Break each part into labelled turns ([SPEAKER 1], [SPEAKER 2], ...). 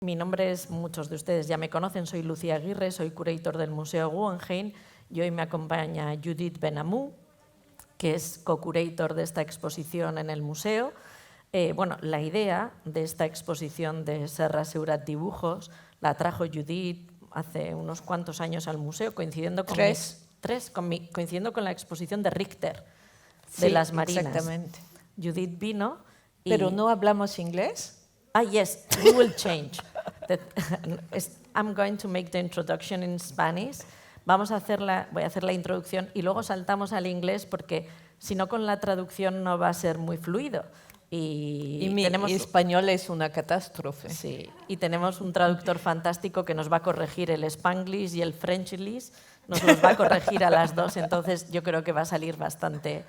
[SPEAKER 1] Mi nombre es, muchos de ustedes ya me conocen, soy Lucía Aguirre, soy curator del Museo Guggenheim y hoy me acompaña Judith Benamou, que es co-curator de esta exposición en el museo. Bueno, la idea de esta exposición de Serra, Seurat dibujos la trajo Judith hace unos cuantos años al museo, coincidiendo con, coincidiendo con la exposición de Richter, de las Marinas.
[SPEAKER 2] Exactamente.
[SPEAKER 1] Judith vino y...
[SPEAKER 2] ¿Pero no hablamos inglés?
[SPEAKER 1] Yes, we will change. I'm going to make the introduction in Spanish. Voy a hacer la introducción y luego saltamos al inglés porque si no con la traducción no va a ser muy fluido.
[SPEAKER 2] Y mi español es una catástrofe.
[SPEAKER 1] Sí, y tenemos un traductor fantástico que nos va a corregir el Spanglish y el Frenchlish, nos los va a corregir a las dos, entonces yo creo que va a salir bastante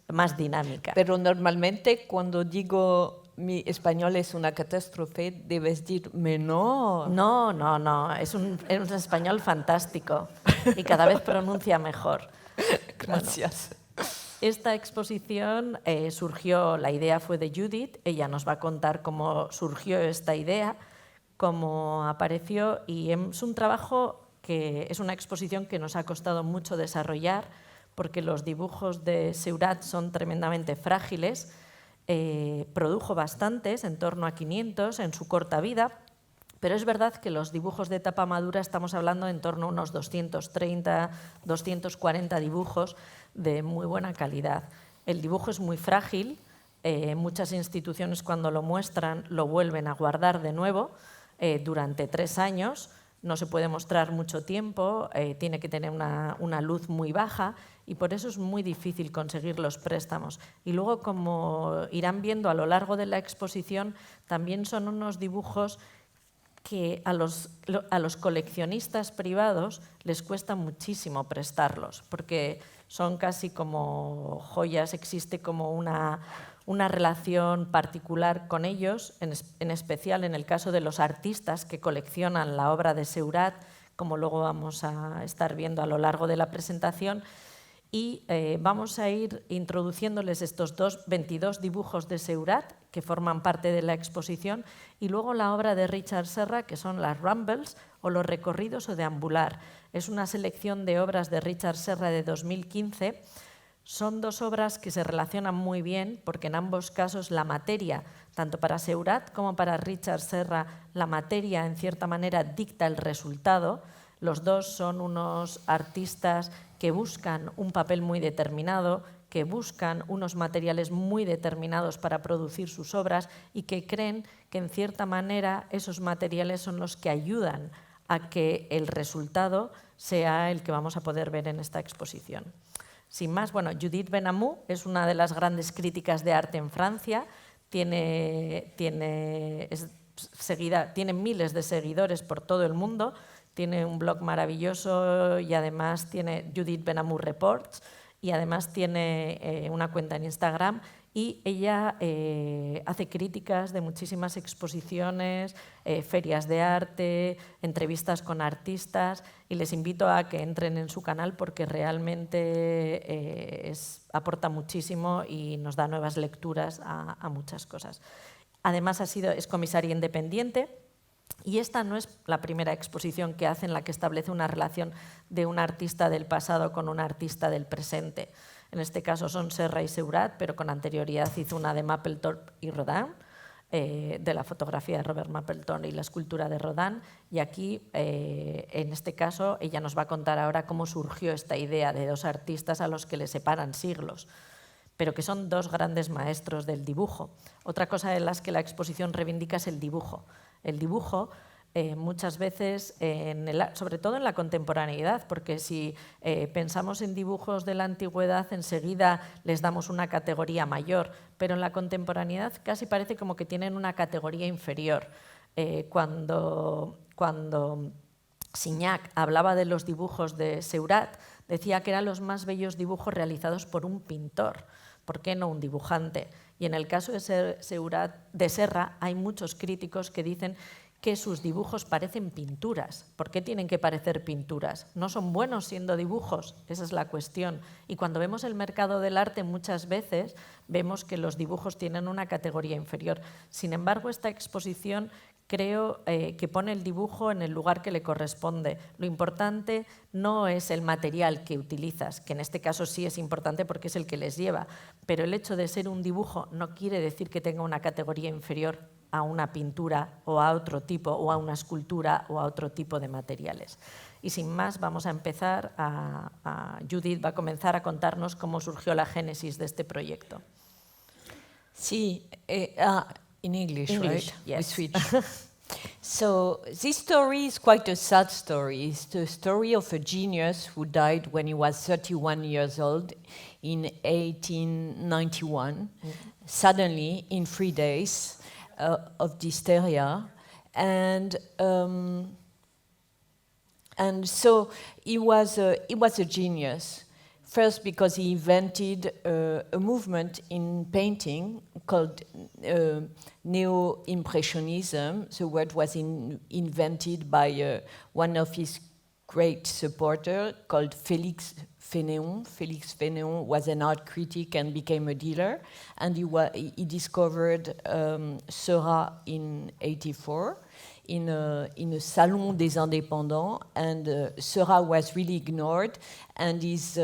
[SPEAKER 1] más dinámica.
[SPEAKER 2] Pero normalmente cuando digo mi español es una catástrofe, debes decirme no.
[SPEAKER 1] No, es un español fantástico y cada vez pronuncia mejor.
[SPEAKER 2] Gracias.
[SPEAKER 1] Bueno, esta exposición surgió, la idea fue de Judith, ella nos va a contar cómo surgió esta idea, cómo apareció, y es un trabajo que es una exposición que nos ha costado mucho desarrollar porque los dibujos de Seurat son tremendamente frágiles. Produjo bastantes, en torno a 500 en su corta vida, pero es verdad que los dibujos de tapa madura estamos hablando en torno a unos 230, 240 dibujos de muy buena calidad. El dibujo es muy frágil, muchas instituciones cuando lo muestran lo vuelven a guardar de nuevo durante 3 años, no se puede mostrar mucho tiempo, tiene que tener una luz muy baja y por eso es muy difícil conseguir los préstamos. Y luego, como irán viendo a lo largo de la exposición, también son unos dibujos que a los coleccionistas privados les cuesta muchísimo prestarlos, porque son casi como joyas, existe como una relación particular con ellos, en especial en el caso de los artistas que coleccionan la obra de Seurat, como luego vamos a estar viendo a lo largo de la presentación, y vamos a ir introduciéndoles estos 22 dibujos de Seurat que forman parte de la exposición y luego la obra de Richard Serra, que son las Rambles o los recorridos o deambular. Es una selección de obras de Richard Serra de 2015. Son 2 obras que se relacionan muy bien porque en ambos casos la materia, tanto para Seurat como para Richard Serra, la materia en cierta manera dicta el resultado. Los dos son unos artistas que buscan un papel muy determinado, que buscan unos materiales muy determinados para producir sus obras y que creen que en cierta manera esos materiales son los que ayudan a que el resultado sea el que vamos a poder ver en esta exposición. Sin más, bueno, Judith Benamou es una de las grandes críticas de arte en Francia, tiene miles de seguidores por todo el mundo, tiene un blog maravilloso y además tiene Judith Benamou Reports y además tiene una cuenta en Instagram y ella hace críticas de muchísimas exposiciones, ferias de arte, entrevistas con artistas y les invito a que entren en su canal porque realmente aporta muchísimo y nos da nuevas lecturas a muchas cosas. Además es comisaria independiente. Y esta no es la primera exposición que hace en la que establece una relación de un artista del pasado con un artista del presente. En este caso son Serra y Seurat, pero con anterioridad hizo una de Mapplethorpe y Rodin, de la fotografía de Robert Mapplethorpe y la escultura de Rodin. Y aquí, en este caso, ella nos va a contar ahora cómo surgió esta idea de 2 artistas a los que le separan siglos, pero que son 2 grandes maestros del dibujo. Otra cosa de las que la exposición reivindica es el dibujo. El dibujo muchas veces, sobre todo en la contemporaneidad, porque si pensamos en dibujos de la antigüedad enseguida les damos una categoría mayor, pero en la contemporaneidad casi parece como que tienen una categoría inferior. Cuando Signac hablaba de los dibujos de Seurat, decía que eran los más bellos dibujos realizados por un pintor. ¿Por qué no un dibujante? Y en el caso de Serra hay muchos críticos que dicen que sus dibujos parecen pinturas. ¿Por qué tienen que parecer pinturas? ¿No son buenos siendo dibujos? Esa es la cuestión. Y cuando vemos el mercado del arte muchas veces vemos que los dibujos tienen una categoría inferior. Sin embargo, esta exposición creo que pone el dibujo en el lugar que le corresponde. Lo importante no es el material que utilizas, que en este caso sí es importante porque es el que les lleva, pero el hecho de ser un dibujo no quiere decir que tenga una categoría inferior a una pintura o a otro tipo, o a una escultura o a otro tipo de materiales. Y sin más, vamos a empezar, Judith va a comenzar a contarnos cómo surgió la génesis de este proyecto.
[SPEAKER 2] Sí, in English, right?
[SPEAKER 1] Yes.
[SPEAKER 2] We switch. So this story is quite a sad story. It's the story of a genius who died when he was 31 years old in 1891, suddenly in 3 days of dysteria. And so he was a genius. First, because he invented a movement in painting called Neo-Impressionism. The word was invented by one of his great supporters called Félix Fénéon. Félix Fénéon was an art critic and became a dealer, and he discovered Seurat in 1984. In a salon des indépendants, and Serra was really ignored, and his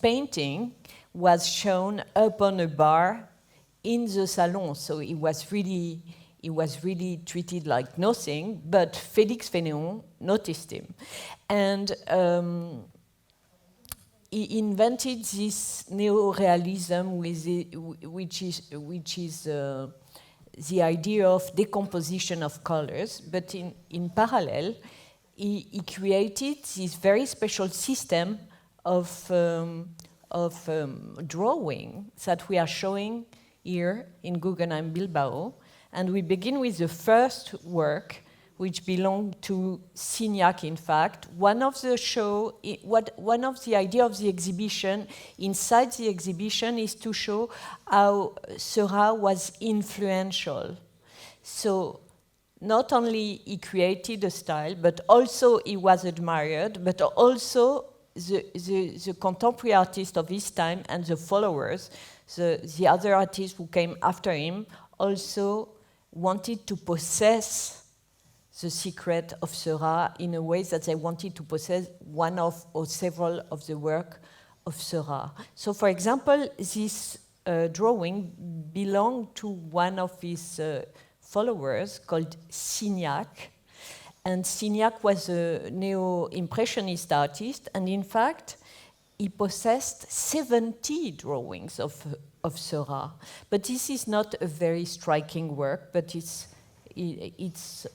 [SPEAKER 2] painting was shown up on a bar in the salon. So he was really treated like nothing. But Félix Fénéon noticed him, and he invented this neo-realism, which is the idea of decomposition of colors, but in parallel, he created this very special system of drawing that we are showing here in Guggenheim Bilbao. And we begin with the first work, which belonged to Signac, in fact. One of the idea of the exhibition, inside the exhibition, is to show how Serra was influential. So not only he created a style, but also he was admired, but also the contemporary artists of his time and the followers, the other artists who came after him, also wanted to possess the secret of Serra in a way that they wanted to possess one of or several of the work of Serra. So, for example, this drawing belonged to one of his followers called Signac. And Signac was a neo-impressionist artist, and in fact, he possessed 70 drawings of Serra. But this is not a very striking work, but it's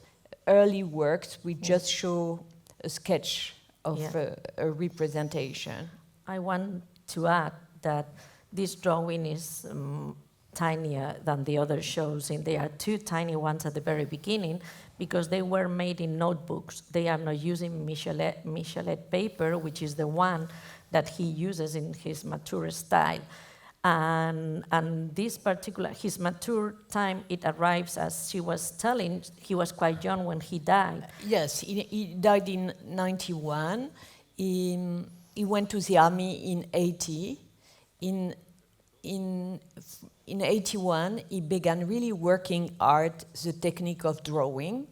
[SPEAKER 2] early works. We just show a sketch of a representation.
[SPEAKER 1] I want to add that this drawing is tinier than the other shows, and there are two tiny ones at the very beginning because they were made in notebooks. They are not using Michelet paper, which is the one that he uses in his mature style. And this particular, his mature time, it arrives, as she was telling, he was quite young when he died.
[SPEAKER 2] Yes, he died in 91. He went to the army in 80. In 81, he began really working art, the technique of drawing,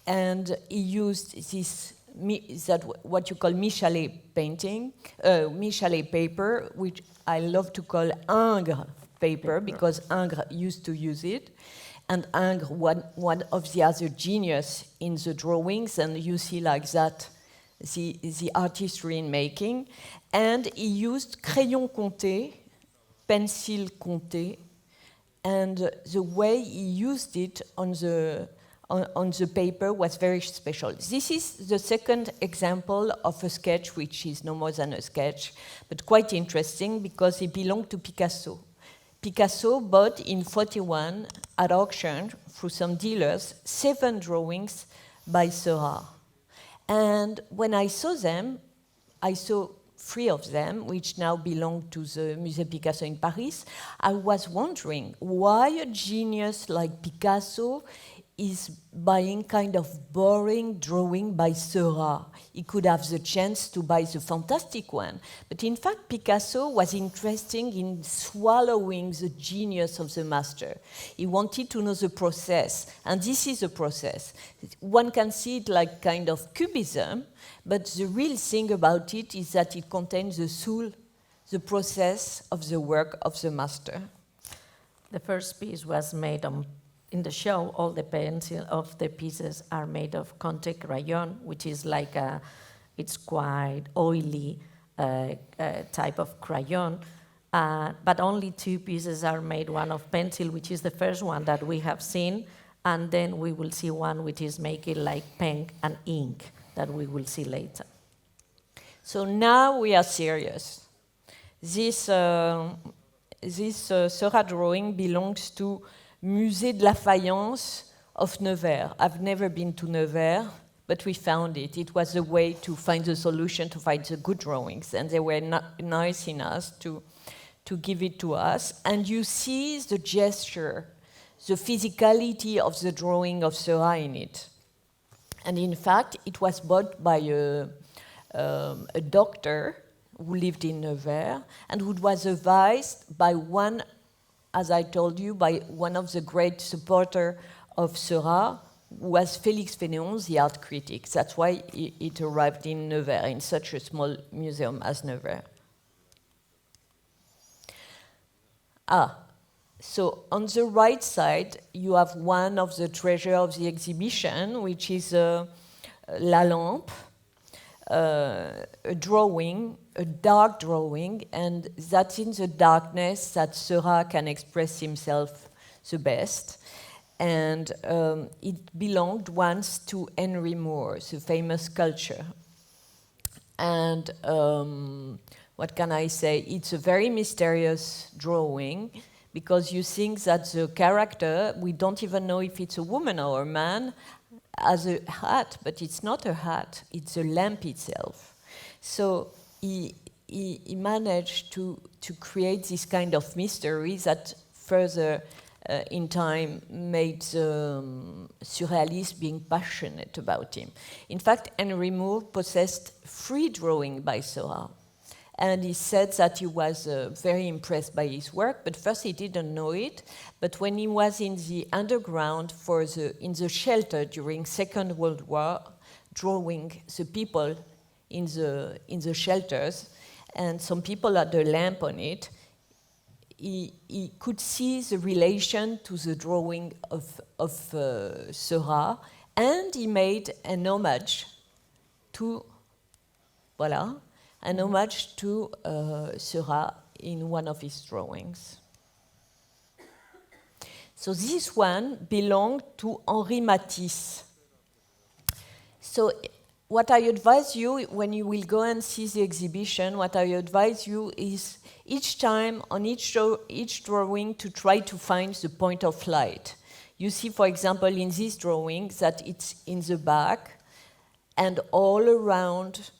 [SPEAKER 2] and he used this what you call Michelet painting, Michelet paper, which I love to call Ingres paper because Ingres used to use it, and Ingres, one of the other genius in the drawings, and you see like that the artistry in making, and he used crayon compté, pencil compté, and the way he used it on the paper was very special. This is the second example of a sketch, which is no more than a sketch, but quite interesting because it belonged to Picasso. Picasso bought in 1941 at auction through some dealers 7 drawings by Serra. And when I saw them, I saw 3 of them, which now belong to the Musée Picasso in Paris. I was wondering why a genius like Picasso is buying kind of boring drawing by Seurat. He could have the chance to buy the fantastic one. But in fact, Picasso was interested in swallowing the genius of the master. He wanted to know the process, and this is a process. One can see it like kind of cubism, but the real thing about it is that it contains the soul, the process of the work of the master.
[SPEAKER 1] The first piece was made in the show. All the pencil of the pieces are made of Conte crayon, which is like it's quite oily type of crayon. But only 2 pieces are made, one of pencil, which is the first one that we have seen, and then we will see one which is making like pen and ink that we will see later.
[SPEAKER 2] So now we are serious. This Seurat drawing belongs to Musée de la Faïence of Nevers. I've never been to Nevers, but we found it. It was a way to find the solution, to find the good drawings, and they were nice enough to give it to us. And you see the gesture, the physicality of the drawing of Serra in it. And in fact, it was bought by a doctor who lived in Nevers and who was advised by one, as I told you, by one of the great supporters of Seurat, who was Félix Fénéon, the art critic. That's why it arrived in Nevers, in such a small museum as Nevers. So on the right side, you have one of the treasures of the exhibition, which is La Lampe, a drawing, a dark drawing, and that's in the darkness that Serra can express himself the best. And it belonged once to Henry Moore, the famous sculptor. And what can I say? It's a very mysterious drawing, because you think that the character, we don't even know if it's a woman or a man, has a hat, but it's not a hat, it's a lamp itself. So he managed to create this kind of mystery that further in time made the surrealists being passionate about him. In fact, Henry Moore possessed 3 drawings by Seurat. And he said that he was very impressed by his work, but first he didn't know it. But when he was in the underground in the shelter during Second World War, drawing the people in the shelters, and some people had a lamp on it, he could see the relation to the drawing of Seurat, and he made an homage to, voilà, an homage to Seurat in one of his drawings. So this one belonged to Henri Matisse. So what I advise you, when you will go and see the exhibition, what I advise you is each time on each drawing to try to find the point of light. You see, for example, in this drawing that it's in the back and all around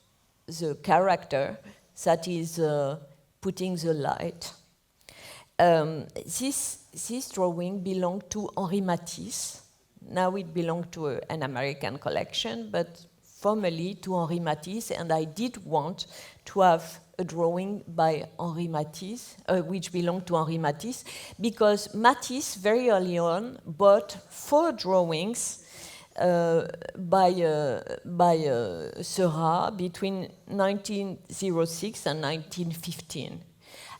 [SPEAKER 2] the character that is putting the light. This drawing belonged to Henri Matisse. Now it belongs to an American collection, but formerly to Henri Matisse, and I did want to have a drawing by Henri Matisse, which belonged to Henri Matisse, because Matisse very early on bought 4 drawings by Serra between 1906 and 1915.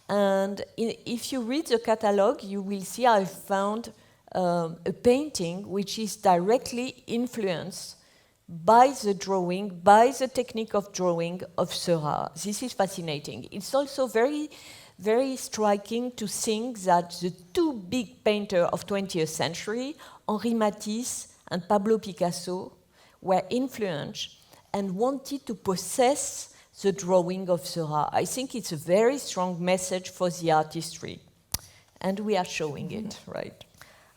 [SPEAKER 2] And if you read the catalogue, you will see I found a painting which is directly influenced by the drawing, by the technique of drawing of Serra. This is fascinating. It's also very, very striking to think that the 2 big painters of 20th century, Henri Matisse and Pablo Picasso, were influenced and wanted to possess the drawing of Serra. I think it's a very strong message for the artistry. And we are showing it, right?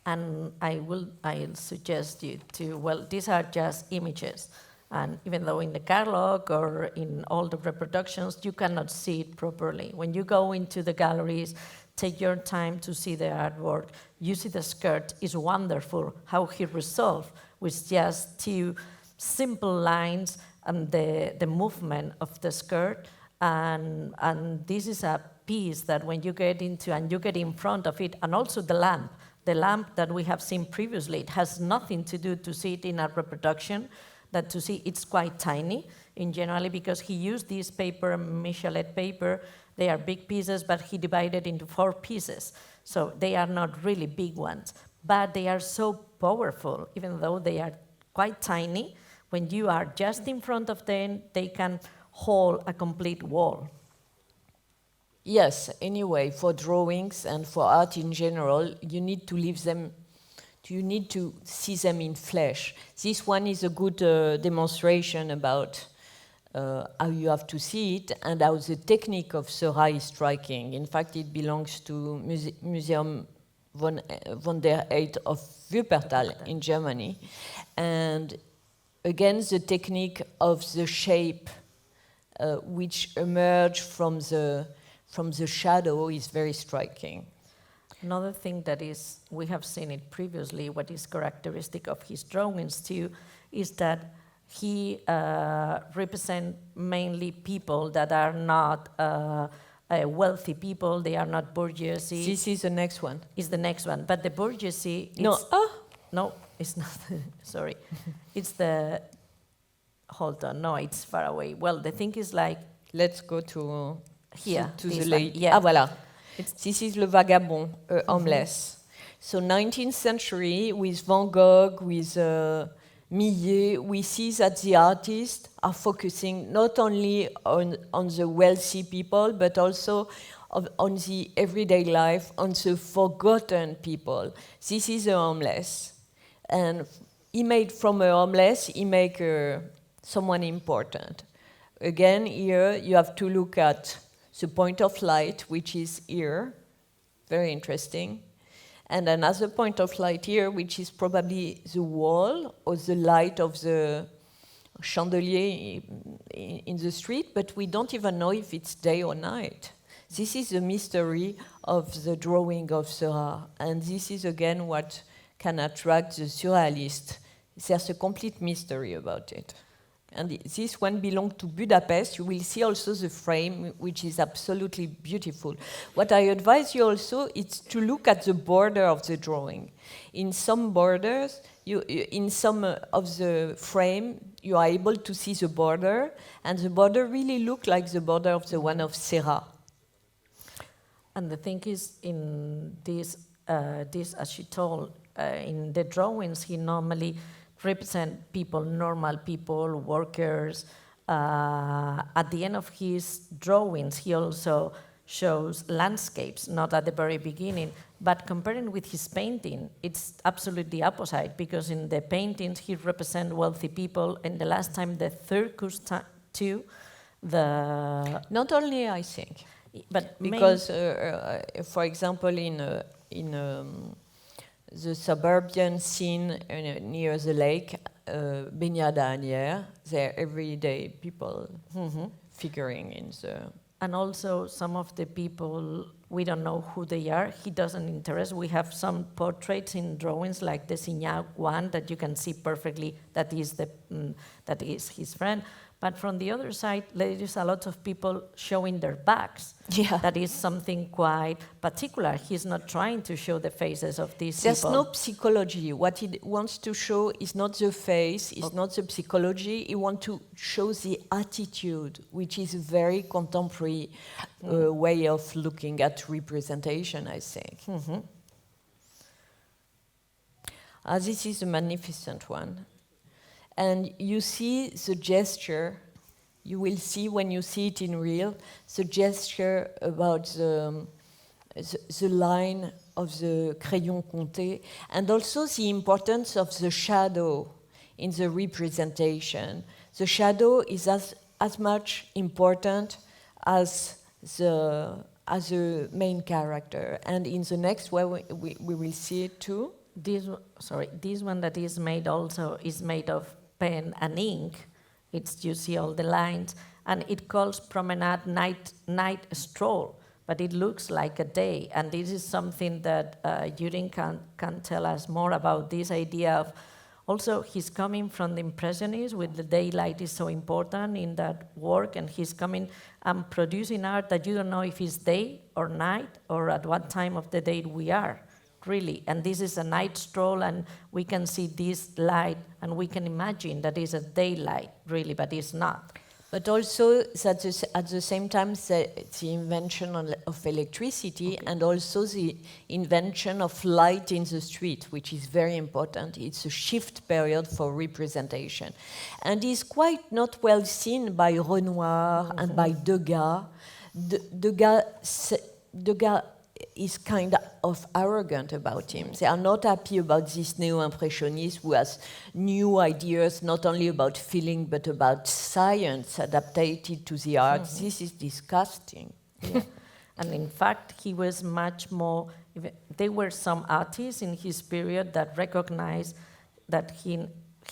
[SPEAKER 1] And I'll suggest you to, well, these are just images. And even though in the catalog or in all the reproductions, you cannot see it properly. When you go into the galleries, take your time to see the artwork. You see the skirt is wonderful, how he resolved with just two simple lines and the movement of the skirt. And this is a piece that when you get into and you get in front of it, and also the lamp that we have seen previously, it has nothing to do to see it in a reproduction, that to see it's quite tiny in generally, because he used this paper, Michelet paper. They are big pieces, but he divided into 4 pieces. So they are not really big ones, but they are so powerful, even though they are quite tiny. When you are just in front of them, they can hold a complete wall.
[SPEAKER 2] Yes, anyway, for drawings and for art in general, you need to leave them, you need to see them in flesh. This one is a good demonstration about how you have to see it and how the technique of Serra is striking. In fact, it belongs to Museum von der Eyck of Wuppertal in Germany. And again, the technique of the shape which emerge from the shadow is very striking.
[SPEAKER 1] Another thing that is, we have seen it previously, what is characteristic of his drawings too, is that he represents mainly people that are not wealthy people, they are not bourgeoisie.
[SPEAKER 2] This is the next one.
[SPEAKER 1] Is the next one, but the bourgeoisie, no, it's not, sorry. It's the, hold on, no, it's far away. Well, the thing is like,
[SPEAKER 2] let's go to
[SPEAKER 1] here,
[SPEAKER 2] to the lady.
[SPEAKER 1] Yeah.
[SPEAKER 2] Ah, voilà. This is Le Vagabond, homeless. So 19th century, with Van Gogh, with Millet, we see that the artists are focusing not only on the wealthy people, but also on the everyday life, on the forgotten people. This is a homeless. And he made from a homeless, he make someone important. Again, here you have to look at the point of light, which is here, very interesting. And another point of light here, which is probably the wall or the light of the chandelier in the street, but we don't even know if it's day or night. This is the mystery of the drawing of Serra, and this is again what can attract the surrealist. There's a complete mystery about it. And this one belongs to Budapest. You will see also the frame, which is absolutely beautiful. What I advise you also is to look at the border of the drawing. In some borders, in some of the frame, you are able to see the border, and the border really looks like the border of the one of Serra.
[SPEAKER 1] And the thing is, in this, as you told, in the drawings, he normally represent people, normal people, workers. At the end of his drawings, he also shows landscapes, not at the very beginning, but comparing with his painting, it's absolutely opposite, because in the paintings, he represents wealthy people, and the last time, the third course too, the...
[SPEAKER 2] Not only, I think,
[SPEAKER 1] but
[SPEAKER 2] because, for example, in the suburban scene near the lake, Baignada Anière, they're everyday people figuring in the...
[SPEAKER 1] And also some of the people, we don't know who they are, he doesn't interest. We have some portraits in drawings like the Signac one that you can see perfectly that is his friend. But from the other side, there is a lot of people showing their backs.
[SPEAKER 2] Yeah.
[SPEAKER 1] That is something quite particular. He's not trying to show the faces of these
[SPEAKER 2] There's
[SPEAKER 1] people.
[SPEAKER 2] no psychology. What he wants to show is not the face, is not the psychology. He wants to show the attitude, which is a very contemporary way of looking at representation, I think. This is a magnificent one. And you see the gesture, you will see when you see it in real, the gesture about the line of the crayon compté, and also the importance of the shadow in the representation. The shadow is as much important as the main character. And in the next one, we will see it too.
[SPEAKER 1] This one that is made also is made of pen and ink. You see all the lines, and it calls promenade night stroll, but it looks like a day. And this is something that Jürgen can tell us more about, this idea of, also he's coming from the Impressionists, with the daylight is so important in that work, and he's coming and producing art that you don't know if it's day or night or at what time of the day we are, really. And this is a night stroll, and we can see this light, and we can imagine that it's a daylight, really, but it's not.
[SPEAKER 2] But also, at the same time, the invention of electricity, and also the invention of light in the street, which is very important. It's a shift period for representation. And is quite not well seen by Renoir and by Degas. Degas is kind of arrogant about him. They are not happy about this neo-impressionist who has new ideas, not only about feeling, but about science adapted to the arts. This is disgusting.
[SPEAKER 1] Yeah. And in fact, he was much more, there were some artists in his period that recognized that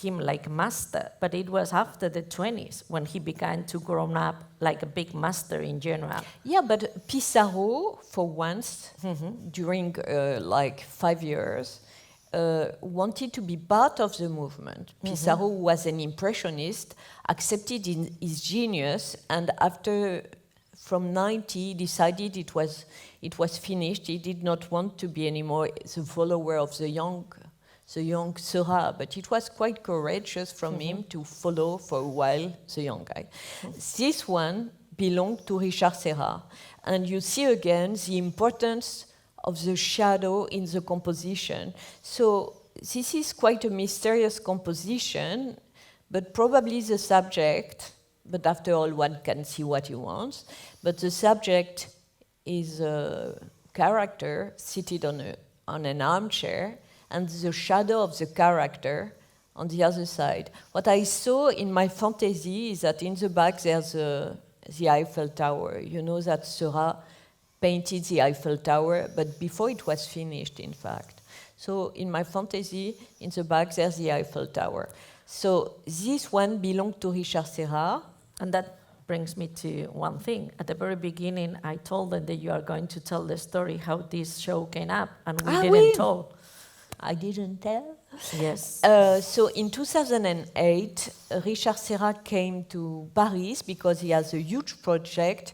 [SPEAKER 1] him like master, but it was after the 20s when he began to grow up like a big master in general.
[SPEAKER 2] Yeah, but Pissarro, for once, during like 5 years, wanted to be part of the movement. Pissarro was an impressionist, accepted his genius, and after, from 90, decided it was finished. He did not want to be anymore the follower of the young Seurat, but it was quite courageous from him to follow for a while the young guy. This one belonged to Richard Serra, and you see again the importance of the shadow in the composition. So this is quite a mysterious composition, but probably the subject, but after all one can see what he wants, but the subject is a character seated on an armchair, and the shadow of the character on the other side. What I saw in my fantasy is that in the back there's the Eiffel Tower. You know that Seurat painted the Eiffel Tower, but before it was finished, in fact. So in my fantasy, in the back there's the Eiffel Tower. So this one belonged to Richard Serra.
[SPEAKER 1] And that brings me to one thing. At the very beginning, I told them that you are going to tell the story how this show came up, and we didn't tell.
[SPEAKER 2] I didn't tell?
[SPEAKER 1] Yes.
[SPEAKER 2] So in 2008, Richard Serra came to Paris because he has a huge project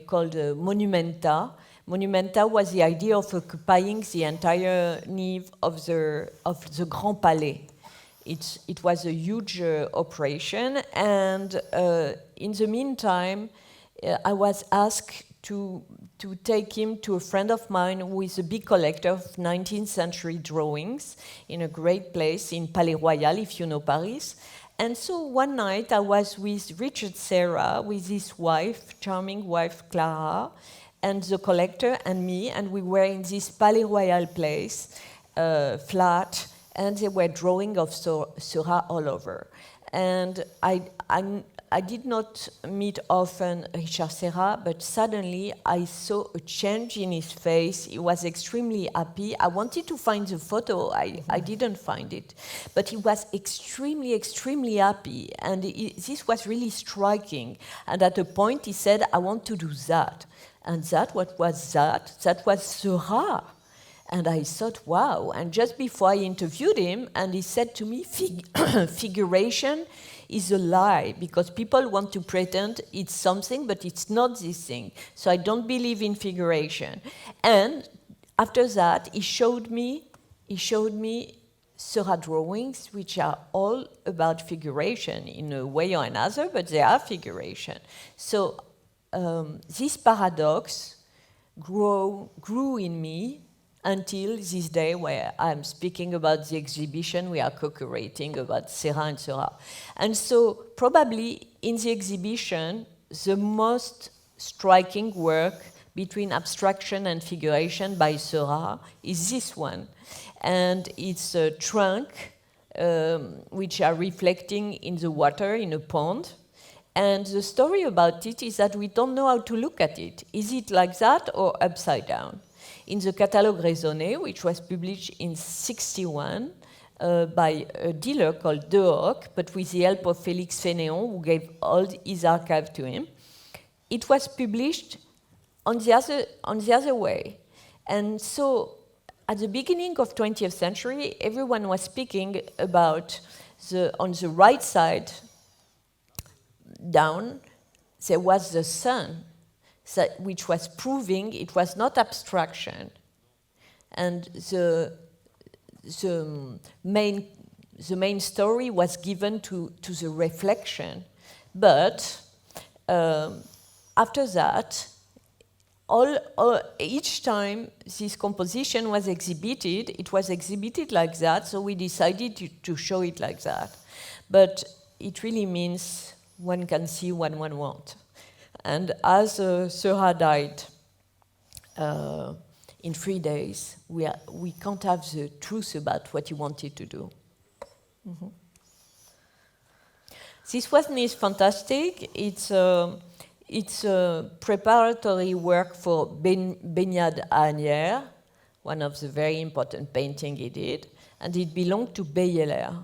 [SPEAKER 2] called Monumenta. Monumenta was the idea of occupying the entire nave of the Grand Palais. It was a huge operation, and in the meantime, I was asked to take him to a friend of mine who is a big collector of 19th century drawings in a great place in Palais Royal, if you know Paris. And so one night I was with Richard Serra, with his wife, charming wife Clara, and the collector and me, and we were in this Palais Royal place, flat, and they were drawing of Seurat all over. And I did not meet often Richard Serra, but suddenly I saw a change in his face. He was extremely happy. I wanted to find the photo. I didn't find it. But he was extremely, extremely happy. And this was really striking. And at a point he said, I want to do that. And what was that? That was Seurat. And I thought, wow. And just before I interviewed him, and he said to me, figuration is a lie, because people want to pretend it's something, but it's not this thing. So I don't believe in figuration. And after that, he showed me Seurat drawings, which are all about figuration in a way or another, but they are figuration. So this paradox grew in me until this day where I'm speaking about the exhibition we are co-curating about Serra and Seurat. And so probably in the exhibition, the most striking work between abstraction and figuration by Seurat is this one. And it's a trunk which are reflecting in the water in a pond. And the story about it is that we don't know how to look at it. Is it like that or upside down? In the Catalogue Raisonné, which was published in 1961 by a dealer called De Hoc, but with the help of Félix Fénéon, who gave all his archive to him, it was published on the other way. And so at the beginning of 20th century, everyone was speaking about on the right side down, there was the sun, which was proving it was not abstraction. And the main story was given to the reflection. But after that, each time this composition was exhibited, it was exhibited like that, so we decided to show it like that. But it really means one can see what one wants. And as Serra died in 3 days, we can't have the truth about what he wanted to do. Mm-hmm. This one is fantastic. It's a preparatory work for Baignade Agnières, one of the very important paintings he did, and it belonged to Beyeler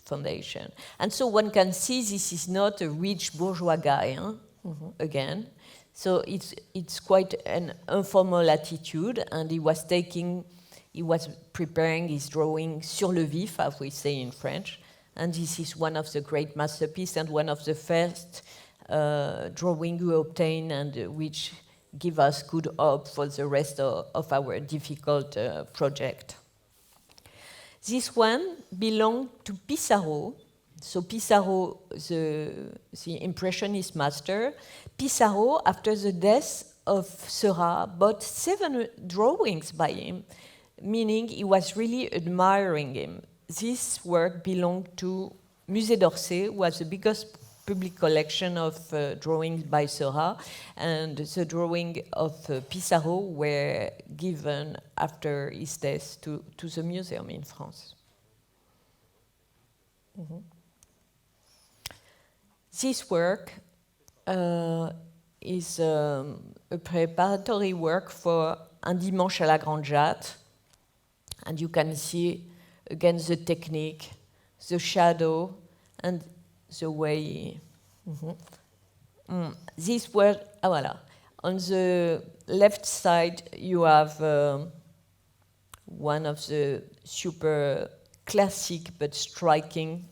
[SPEAKER 2] Foundation. And so one can see this is not a rich bourgeois guy, again. So it's quite an informal attitude, and he was preparing his drawing sur le vif, as we say in French, and this is one of the great masterpieces and one of the first drawing we obtain and which give us good hope for the rest of our difficult project. This one belonged to Pissarro. So Pissarro, the Impressionist master, Pissarro, after the death of Seurat, bought 7 drawings by him, meaning he was really admiring him. This work belonged to Musée d'Orsay, was the biggest public collection of drawings by Serra, and the drawing of Pissarro were given after his death to the museum in France. Mm-hmm. This work is a preparatory work for Un dimanche à la Grande Jatte, and you can see again the technique, the shadow, and the way. This word, voilà. On the left side, you have one of the super classic but striking,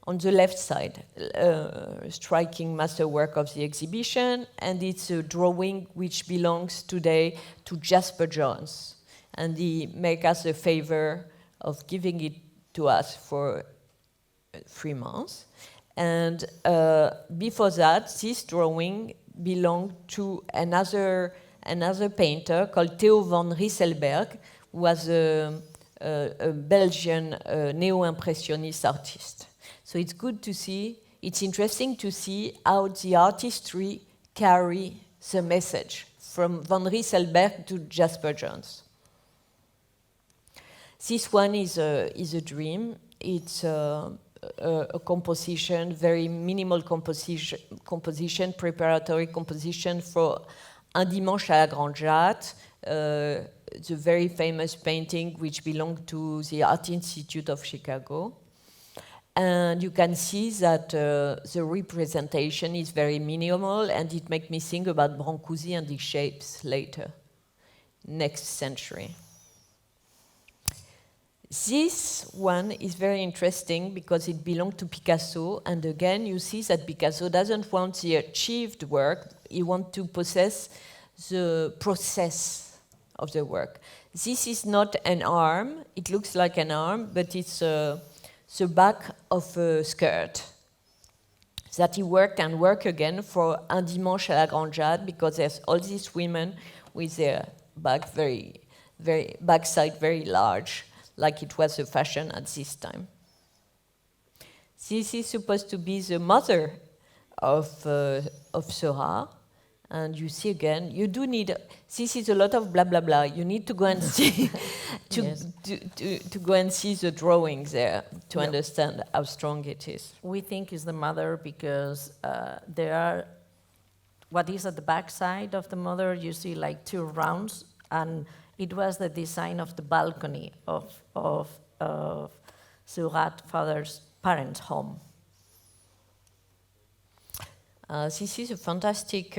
[SPEAKER 2] on the left side, striking masterwork of the exhibition, and it's a drawing which belongs today to Jasper Johns. And he make us a favor of giving it to us for 3 months. And before that, this drawing belonged to another painter called Theo van Rieselberg, who was a Belgian neo-impressionist artist. So it's good to see, it's interesting to see how the artistry carry the message from van Rieselberg to Jasper Johns. This one is a dream. It's a composition, very minimal composition, preparatory composition for Un dimanche à la Grande Jatte, the very famous painting which belonged to the Art Institute of Chicago. And you can see that the representation is very minimal, and it makes me think about Brancusi and his shapes later, next century. This one is very interesting because it belonged to Picasso, and again you see that Picasso doesn't want the achieved work, he wants to possess the process of the work. This is not an arm, it looks like an arm, but it's the back of a skirt that he worked and worked again for Un dimanche à la Grande Jatte, because there's all these women with their backside very large, like it was a fashion at this time. This is supposed to be the mother of Seurat, and you see again, you do need, this is a lot of blah blah blah, you need to go and see, to go and see the drawings there to understand how strong it is.
[SPEAKER 1] We think it's the mother because there are, what is at the back side of the mother, you see like 2 rounds, and it was the design of the balcony of Seurat father's parents' home.
[SPEAKER 2] This is a fantastic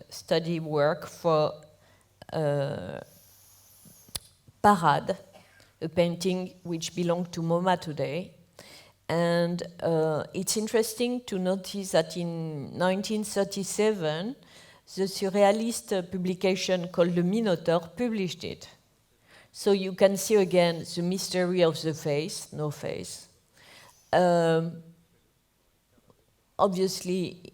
[SPEAKER 2] study work for Parade, a painting which belonged to MoMA today. And it's interesting to notice that in 1937, the surrealist publication called The Minotaur published it. So you can see again the mystery of the face, no face. Obviously,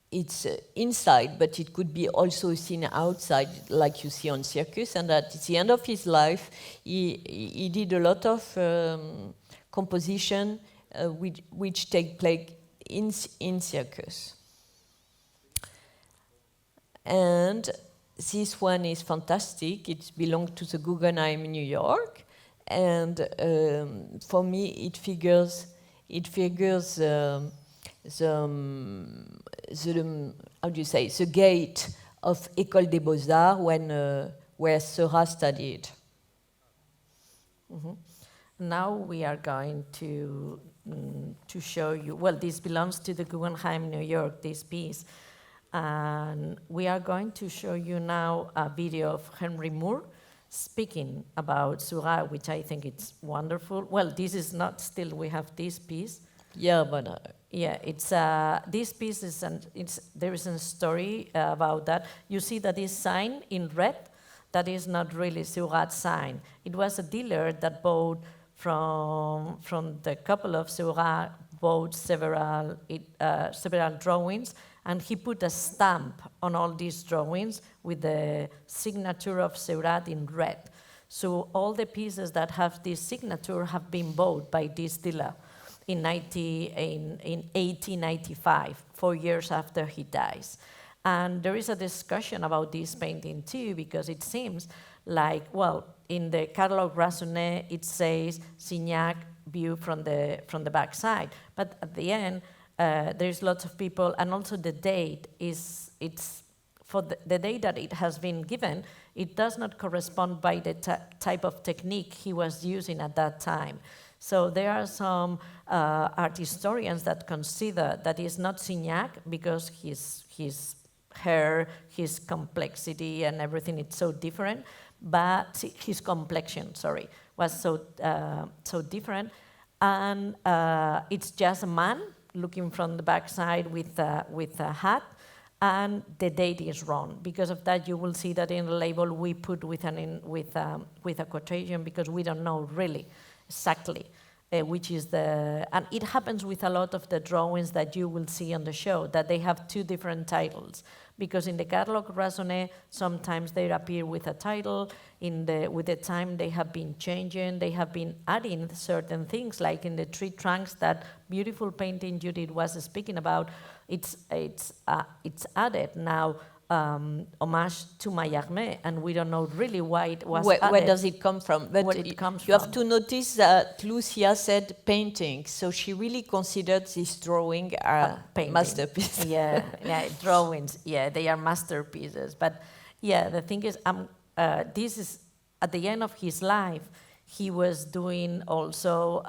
[SPEAKER 2] it's inside, but it could be also seen outside, like you see on Circus. And at the end of his life, he did a lot of composition which take place in Circus. And this one is fantastic. It belongs to the Guggenheim in New York, and for me, it figures the how do you say, the gate of École des Beaux-Arts where Serra studied.
[SPEAKER 1] Mm-hmm. Now we are going to show you. Well, this belongs to the Guggenheim, New York. This piece. And we are going to show you now a video of Henry Moore speaking about Seurat, which I think it's wonderful. Well, this is not still, we have this piece.
[SPEAKER 2] Yeah, but...
[SPEAKER 1] yeah, it's this piece is, there is a story about that. You see that this sign in red, that is not really Seurat's sign. It was a dealer that bought from the couple of Seurat, bought several drawings, and he put a stamp on all these drawings with the signature of Seurat in red. So all the pieces that have this signature have been bought by this dealer in 1895, 4 years after he dies. And there is a discussion about this painting too, because it seems like, well, in the Catalogue Raisonné, it says Signac view from the back side. But at the end, there's lots of people, and also the date it's for the date that it has been given, it does not correspond by the type of technique he was using at that time. So there are some art historians that consider that it's not Signac because his hair, his complexity and everything, it's so different, but his complexion, sorry, was so different. And it's just a man looking from the backside with a hat, and the date is wrong. Because of that, you will see that in the label we put with a quotation, because we don't know really exactly which is the, and it happens with a lot of the drawings that you will see on the show, that they have two different titles. Because in the Catalogue Raisonné, sometimes they appear with a title, with the time they have been changing, they have been adding certain things, like in the tree trunks, that beautiful painting Judith was speaking about, it's added now, homage to Mallarmé, and we don't know really why it was added.
[SPEAKER 2] Where does it come from? But you have to notice that Lucia said painting, so she really considered this drawing a masterpiece.
[SPEAKER 1] Yeah, drawings, yeah, they are masterpieces. But yeah, the thing is, this is at the end of his life. He was doing also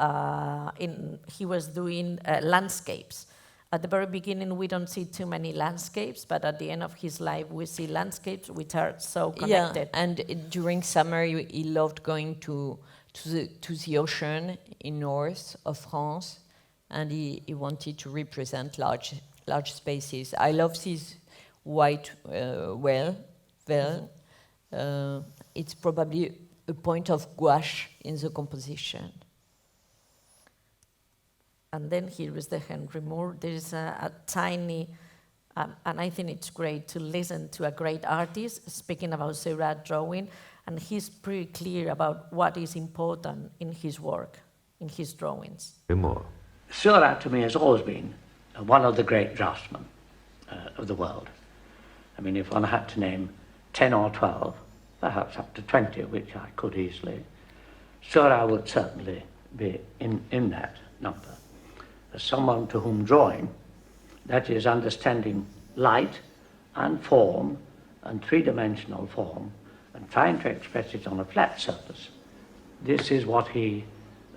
[SPEAKER 1] landscapes. At the very beginning, we don't see too many landscapes, but at the end of his life, we see landscapes which are so connected.
[SPEAKER 2] Yeah, and during summer, he loved going to the ocean in north of France, and he wanted to represent large spaces. I love this white veil. It's probably a point of gouache in the composition.
[SPEAKER 1] And then here is the Henry Moore. There is a tiny, and I think it's great to listen to a great artist speaking about Seurat drawing, and he's pretty clear about what is important in his work, in his drawings.
[SPEAKER 3] More. Seurat to me has always been one of the great draftsmen of the world. I mean, if one had to name 10 or 12, perhaps up to 20, which I could easily, Seurat would certainly be in that number. As someone to whom drawing, that is understanding light and form and three-dimensional form and trying to express it on a flat surface, this is what he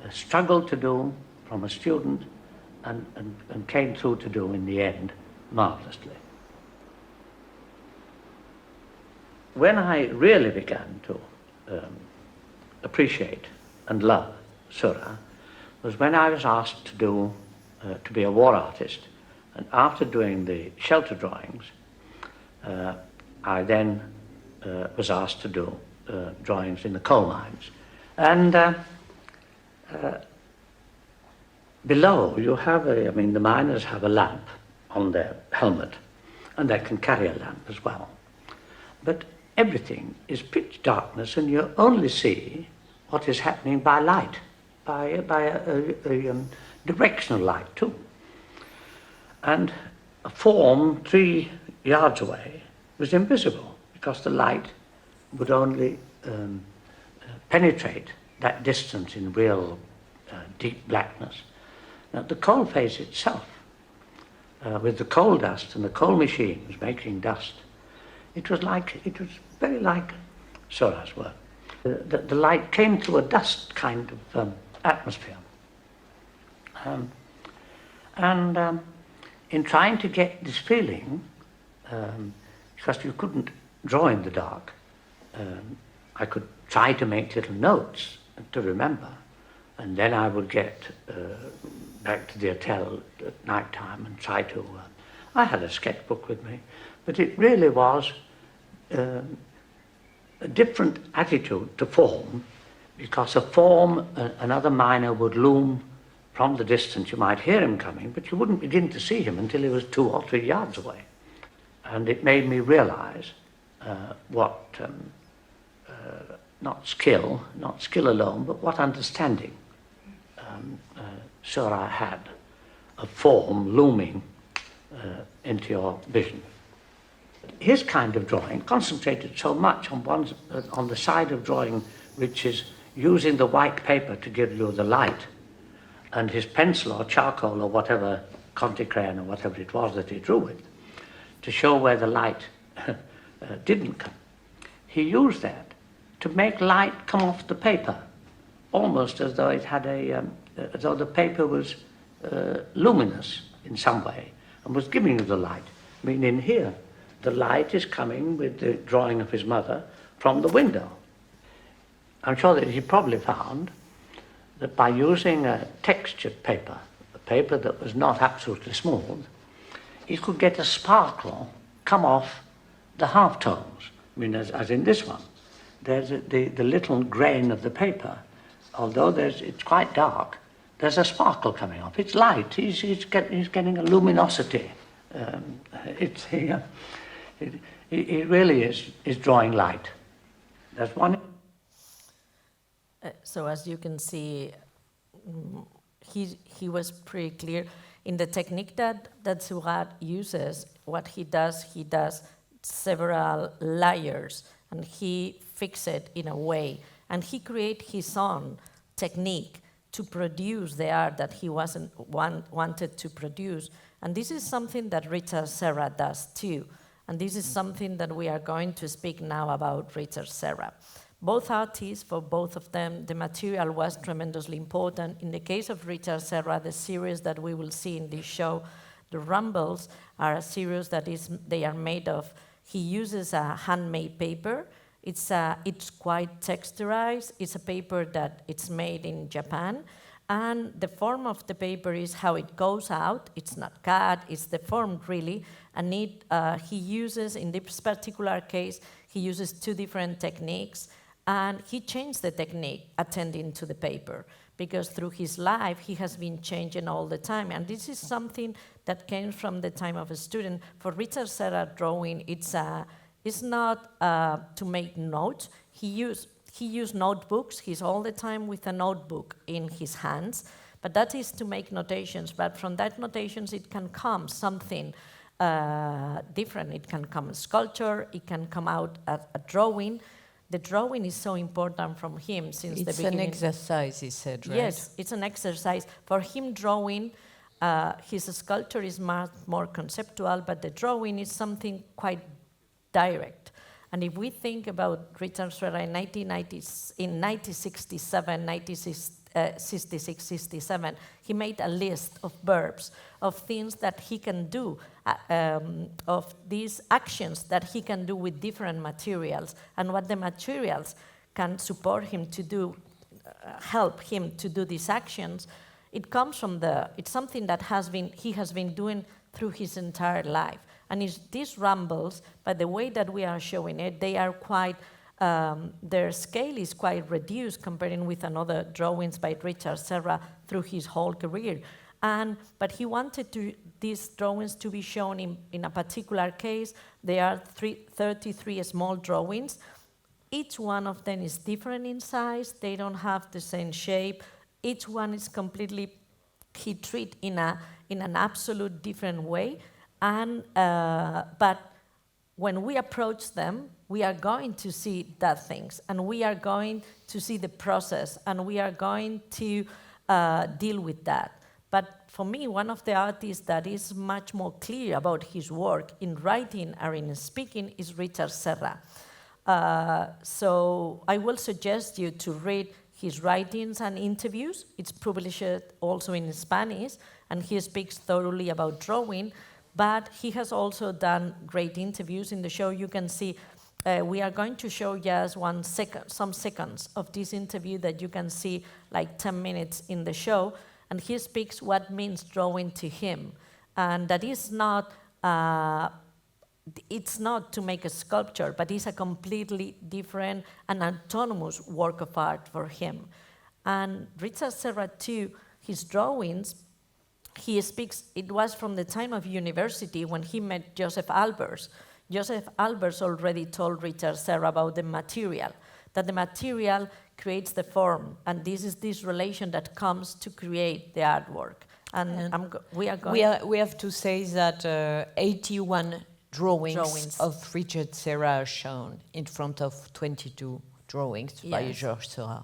[SPEAKER 3] struggled to do from a student and came through to do in the end marvellously. When I really began to appreciate and love Seurat was when I was asked to be a war artist, and after doing the shelter drawings, I then was asked to do drawings in the coal mines. And below you have the miners have a lamp on their helmet, and they can carry a lamp as well. But everything is pitch darkness, and you only see what is happening by light, by a directional light too. And a form 3 yards away was invisible because the light would only penetrate that distance in real deep blackness. Now the coal face itself, with the coal dust and the coal machines making dust, it was very like Seurat's work. The light came through a dust kind of atmosphere. In trying to get this feeling, because you couldn't draw in the dark, I could try to make little notes to remember, and then I would get back to the hotel at night time and try to... I had a sketchbook with me, but it really was a different attitude to form, because a form, another miner would loom from the distance. You might hear him coming, but you wouldn't begin to see him until he was 2 or 3 yards away. And it made me realize what, not skill alone, but what understanding Seurat had of form looming into your vision. His kind of drawing concentrated so much on the side of drawing which is using the white paper to give you the light, and his pencil or charcoal or whatever, Conte crayon or whatever it was that he drew with, to show where the light didn't come. He used that to make light come off the paper, almost as though it had as though the paper was luminous in some way and was giving you the light. I mean, in here, the light is coming with the drawing of his mother from the window. I'm sure that he probably found that by using a textured paper, a paper that was not absolutely smooth, he could get a sparkle come off the halftones. I mean, as in this one, there's the little grain of the paper. Although it's quite dark, there's a sparkle coming off. It's light. He's getting a luminosity. He really is drawing light. That's one.
[SPEAKER 1] So as you can see, he was pretty clear in the technique that Seurat uses. What he does several layers, and he fixes it in a way, and he created his own technique to produce the art that he wanted to produce. And this is something that Richard Serra does too. And this is something that we are going to speak now about Richard Serra. Both artists, for both of them, the material was tremendously important. In the case of Richard Serra, the series that we will see in this show, the Rumbles, are a series that they are made of. He uses a handmade paper. It's quite texturized. It's a paper that it's made in Japan. And the form of the paper is how it goes out. It's not cut, it's the form really. And he uses, in this particular case, he uses 2 different techniques. And he changed the technique attending to the paper, because through his life, he has been changing all the time. And this is something that came from the time of a student. For Richard Serra drawing, it's not to make notes. He used notebooks. He's all the time with a notebook in his hands. But that is to make notations. But from that notations, it can come something different. It can come a sculpture. It can come out a drawing. The drawing is so important from him since the beginning.
[SPEAKER 2] It's an exercise, he said, right?
[SPEAKER 1] Yes, it's an exercise. For him, drawing, his sculpture is much more conceptual, but the drawing is something quite direct. And if we think about Richard Serra in 1967, 66, 67, he made a list of verbs, of things that he can do, of these actions that he can do with different materials, and what the materials can support him to do, help him to do these actions. It comes from it's something that he has been doing through his entire life. And these rumbles, by the way that we are showing it, they are quite, their scale is quite reduced comparing with another drawings by Richard Serra through his whole career. But he wanted these drawings to be shown in a particular case. There are 33 small drawings. Each one of them is different in size. They don't have the same shape. Each one is completely, he treated in an absolute different way. But when we approach them, we are going to see that things, and we are going to see the process, and we are going to deal with that. But for me, one of the artists that is much more clear about his work in writing or in speaking is Richard Serra. So I will suggest you to read his writings and interviews. It's published also in Spanish, and he speaks thoroughly about drawing. But he has also done great interviews. In the show you can see, we are going to show just some seconds of this interview that you can see like 10 minutes in the show. And he speaks what means drawing to him. And that is not, it's not to make a sculpture, but it's a completely different and autonomous work of art for him. And Richard Serra too, his drawings, he speaks, it was from the time of university when he met Joseph Albers. Joseph Albers already told Richard Serra about the material, that the material creates the form, and this is this relation that comes to create the artwork. And we
[SPEAKER 2] have to say that 81 drawings of Richard Serra are shown in front of 22 drawings by Georges Seurat.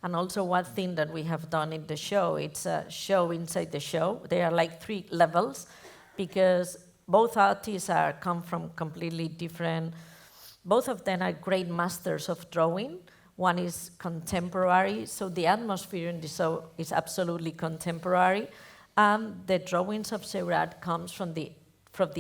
[SPEAKER 1] And also one thing that we have done in the show, it's a show inside the show. There are like 3 levels, because both artists come from completely different, both of them are great masters of drawing. One is contemporary, so the atmosphere in the show is absolutely contemporary. And the drawings of Seurat comes from the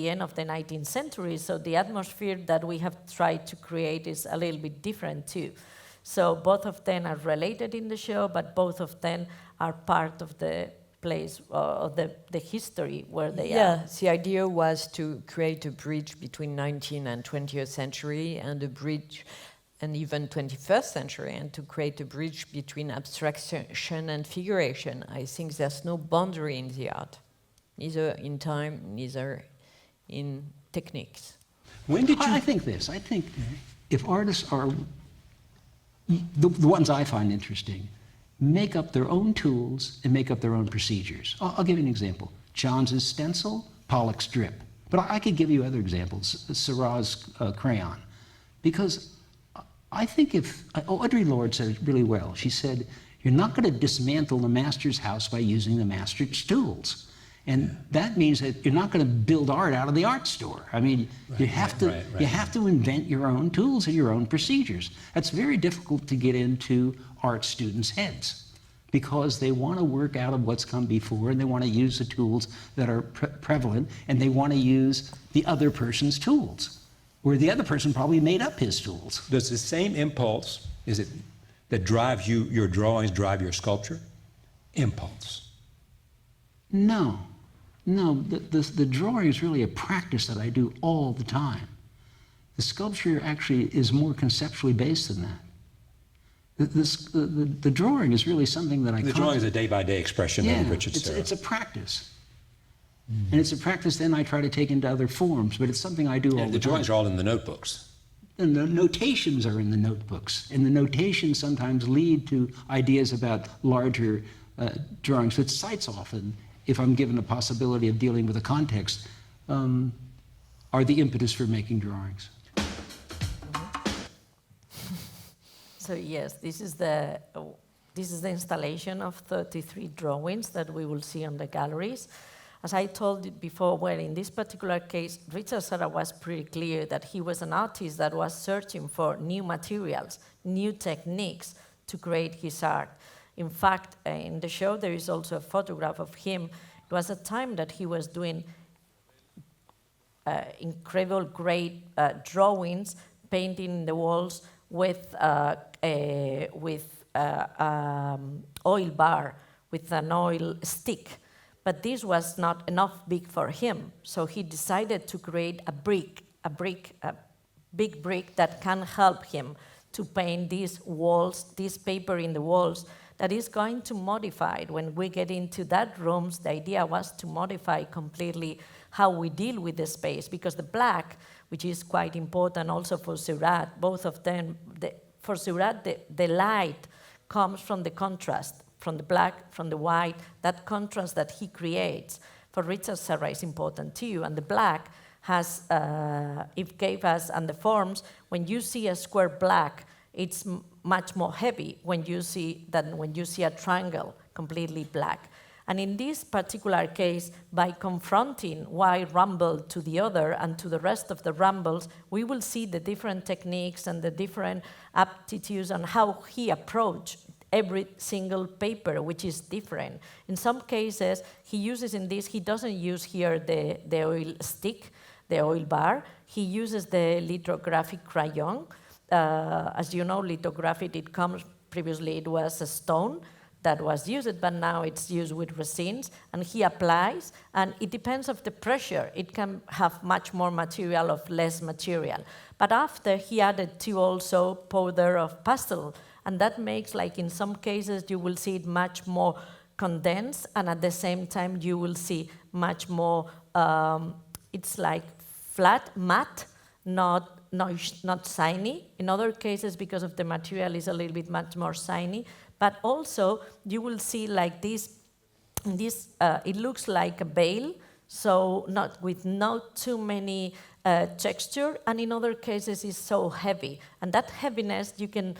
[SPEAKER 1] end of the 19th century, so the atmosphere that we have tried to create is a little bit different too. So both of them are related in the show, but both of them are part of the place, of the history where they are.
[SPEAKER 2] Yeah, the idea was to create a bridge between 19th and 20th century, and a bridge, and even 21st century, and to create a bridge between abstraction and figuration. I think there's no boundary in the art, neither in time, neither in techniques.
[SPEAKER 4] When did you? I think if artists are, the ones I find interesting, make up their own tools and make up their own procedures. I'll give you an example. Johns' stencil, Pollock's drip. But I could give you other examples, Seurat's crayon. Because I think Audre Lorde said it really well. She said, you're not going to dismantle the master's house by using the master's tools. And that means that you're not going to build art out of the art store. I mean, you have to invent your own tools and your own procedures. That's very difficult to get into art students' heads, because they want to work out of what's come before, and they want to use the tools that are prevalent, and they want to use the other person's tools, where the other person probably made up his tools.
[SPEAKER 5] Does the same impulse, is it that drives you, your drawings drive your sculpture? Impulse.
[SPEAKER 4] No. The drawing is really a practice that I do all the time. The sculpture actually is more conceptually based than that. The drawing is really something that I...
[SPEAKER 5] The drawing is a day-by-day expression of Richard Serra.
[SPEAKER 4] It's a practice. Mm-hmm. And it's a practice then I try to take into other forms, but it's something I do all the time.
[SPEAKER 5] The drawings are all in the notebooks.
[SPEAKER 4] And the notations are in the notebooks. And the notations sometimes lead to ideas about larger drawings. But sites often, if I'm given a possibility of dealing with a context, are the impetus for making drawings.
[SPEAKER 1] So yes, this is the installation of 33 drawings that we will see on the galleries. As I told you before, well, in this particular case, Richard Serra was pretty clear that he was an artist that was searching for new materials, new techniques to create his art. In fact, in the show, there is also a photograph of him. It was a time that he was doing incredible, great drawings, painting the walls with oil bar, with an oil stick. But this was not enough big for him, so he decided to create a big brick that can help him to paint these walls, this paper in the walls, that is going to modify. When we get into that rooms, the idea was to modify completely how we deal with the space, because the black, which is quite important also for Seurat, both of them, for Seurat, the light comes from the contrast, from the black, from the white, that contrast that he creates. For Richard Serra is important too, and the black has, it gave us, and the forms, when you see a square black, it's much more heavy than when you see a triangle completely black. And in this particular case, by confronting one rumble to the other and to the rest of the rumbles, we will see the different techniques and the different aptitudes and how he approached every single paper, which is different. In some cases, he uses in this, he doesn't use here the oil stick, the oil bar. He uses the lithographic crayon. As you know, lithography, it comes, previously it was a stone that was used, but now it's used with resins, and he applies, and it depends of the pressure. It can have much more material or less material. But after, he added to also powder of pastel, and that makes, like in some cases, you will see it much more condensed, and at the same time, you will see much more, it's like flat, matte, not shiny. In other cases, because of the material, is a little bit much more shiny. But also, you will see like this, it looks like a veil, so not too many texture, and in other cases, it's so heavy. And that heaviness you can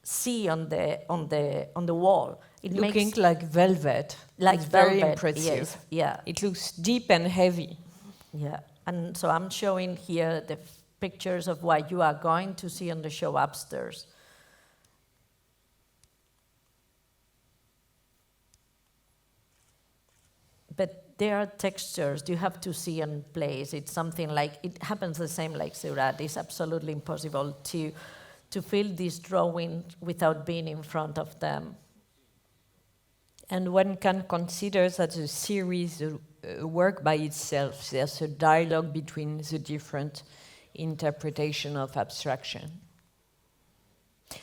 [SPEAKER 1] see on the wall. It
[SPEAKER 2] looking like velvet.
[SPEAKER 1] Like
[SPEAKER 2] it's
[SPEAKER 1] velvet,
[SPEAKER 2] very impressive.
[SPEAKER 1] Yes, yeah.
[SPEAKER 2] It looks deep and heavy.
[SPEAKER 1] Yeah, and so I'm showing here the pictures of what you are going to see on the show upstairs. But there are textures you have to see in place. It's something like, it happens the same like Seurat. It's absolutely impossible to feel this drawing without being in front of them.
[SPEAKER 2] And one can consider that a series work by itself. There's a dialogue between the different interpretation of abstraction.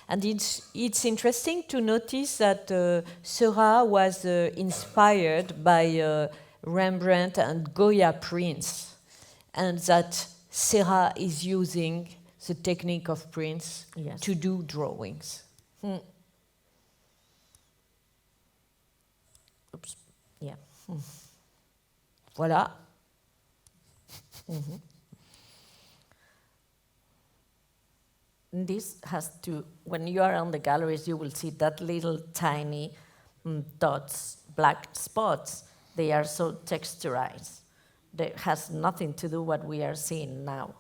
[SPEAKER 2] And it's interesting to notice that Serra was inspired by Rembrandt and Goya prints, and that Serra is using the technique of prints to do drawings.
[SPEAKER 1] Oops. Yeah.
[SPEAKER 2] Voilà.
[SPEAKER 1] This has to, when you are on the galleries, you will see that little tiny dots, black spots. They are so texturized. That has nothing to do what we are seeing now.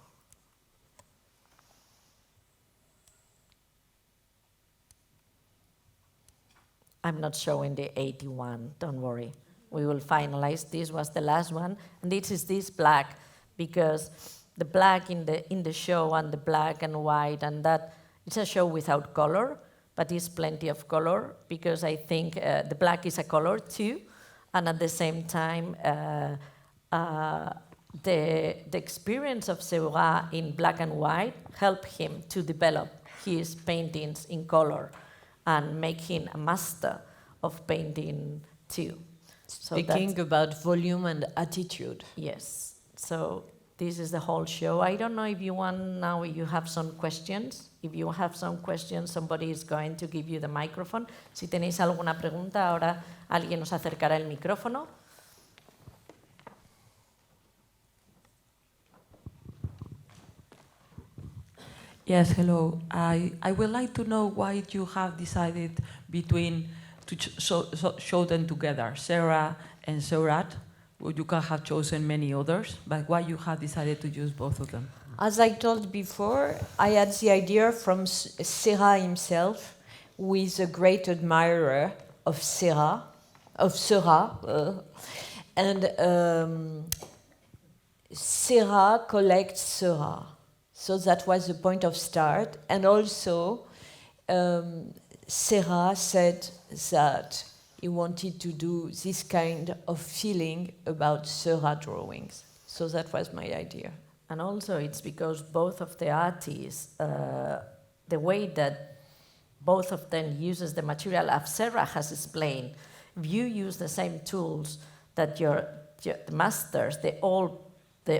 [SPEAKER 1] I'm not showing the 81, don't worry. We will finalize. This was the last one, and this is this black, because the black in the show and the black and white, and that, it's a show without color, but it's plenty of color, because I think the black is a color too, and at the same time, the experience of Seurat in black and white helped him to develop his paintings in color and make him a master of painting too. So
[SPEAKER 2] speaking about volume and attitude.
[SPEAKER 1] Yes, so this is the whole show. I don't know if you want now, you have some questions. If you have some questions, somebody is going to give you the microphone. Si tenéis alguna pregunta, ahora alguien nos acercará el micrófono.
[SPEAKER 6] Yes, hello. I would like to know why you have decided between to show them together, Serra and Seurat. Well, you can have chosen many others, but why you have decided to use both of them?
[SPEAKER 2] As I told before, I had the idea from Serra himself who is a great admirer of Serra, and Serra collects Seurat. So that was the point of start. And also, Serra said that he wanted to do this kind of feeling about Seurat drawings. So that was my idea.
[SPEAKER 1] And also it's because both of the artists, the way that both of them uses the material, as Serra has explained, if you use the same tools that your masters, the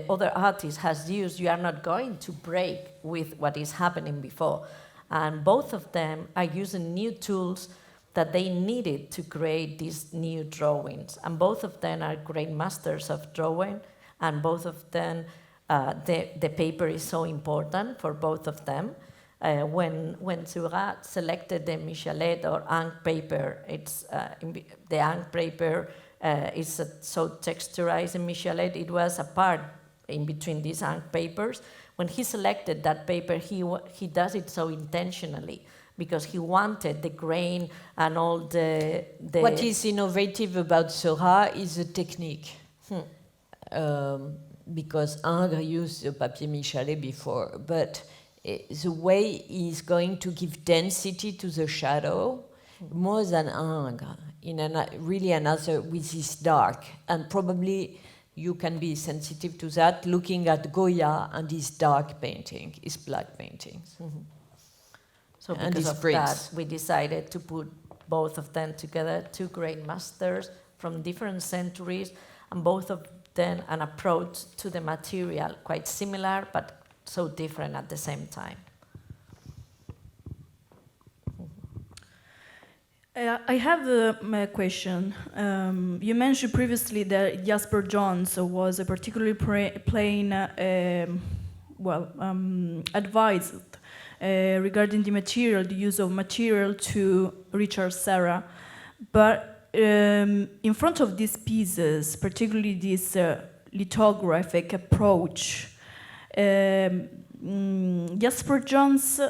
[SPEAKER 1] other artist has used, you are not going to break with what is happening before. And both of them are using new tools that they needed to create these new drawings. And both of them are great masters of drawing, and both of them, the paper is so important for both of them. When Seurat selected the Michelet or ink paper, the ink paper is so texturized in Michelet, it was a part in between these ink papers. When he selected that paper, he does it so intentionally, because he wanted the grain and all the...
[SPEAKER 2] What is innovative about Seurat is the technique. Because Ingres used the papier Michelet before, but the way he's going to give density to the shadow, more than Ingres, really another with this dark. And probably you can be sensitive to that, looking at Goya and his dark painting, his black paintings.
[SPEAKER 1] Mm-hmm. So because of that, we decided to put both of them together, two great masters from different centuries, and both of them an approach to the material quite similar, but so different at the same time.
[SPEAKER 7] I have a question. You mentioned previously that Jasper Johns was particularly advised regarding the use of material to Richard Serra. But in front of these pieces, particularly this lithographic approach, Jasper Johns,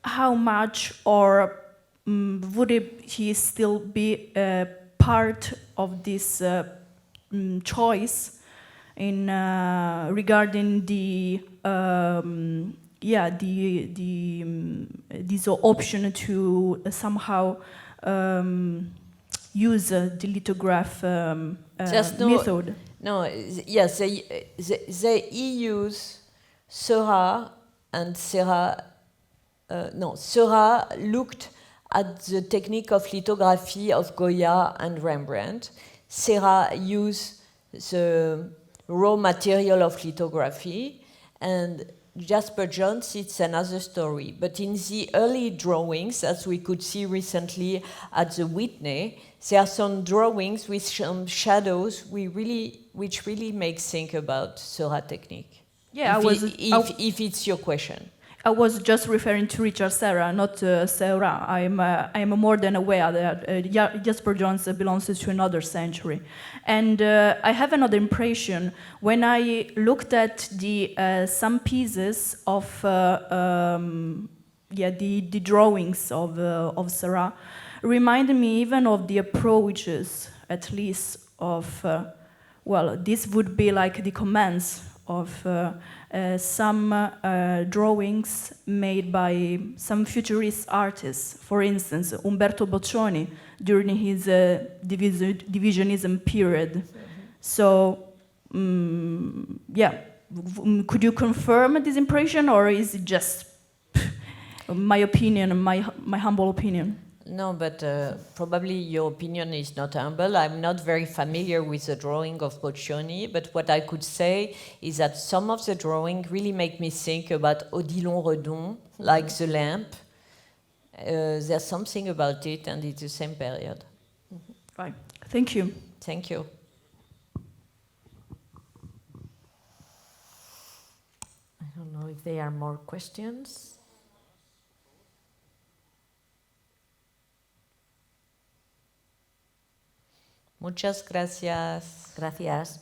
[SPEAKER 7] how much or would he still be part of this choice in regarding this option to somehow use the lithograph method?
[SPEAKER 2] Yes, they use Seurat and Serra. Seurat looked at the technique of lithography of Goya and Rembrandt. Serra used the raw material of lithography, and Jasper Johns, it's another story. But in the early drawings, as we could see recently at the Whitney, there are some drawings with some shadows which really make think about Seurat technique.
[SPEAKER 7] Yeah,
[SPEAKER 2] if it's your question.
[SPEAKER 7] I was just referring to Richard Serra, not Seurat. I'm more than aware that Jasper Johns belongs to another century. And I have another impression. When I looked at some pieces of the drawings of Serra, reminded me even of the approaches, at least, of, this would be like the comments of some drawings made by some futurist artists. For instance, Umberto Boccioni during his divisionism period. So, could you confirm this impression, or is it just my opinion, my humble opinion?
[SPEAKER 2] No, but probably your opinion is not humble. I'm not very familiar with the drawing of Boccioni, but what I could say is that some of the drawing really make me think about Odilon Redon, like the lamp. There's something about it, and it's the same period.
[SPEAKER 7] Right. Thank you.
[SPEAKER 2] Thank you.
[SPEAKER 1] I don't know if there are more questions.
[SPEAKER 2] Muchas gracias.
[SPEAKER 1] Gracias.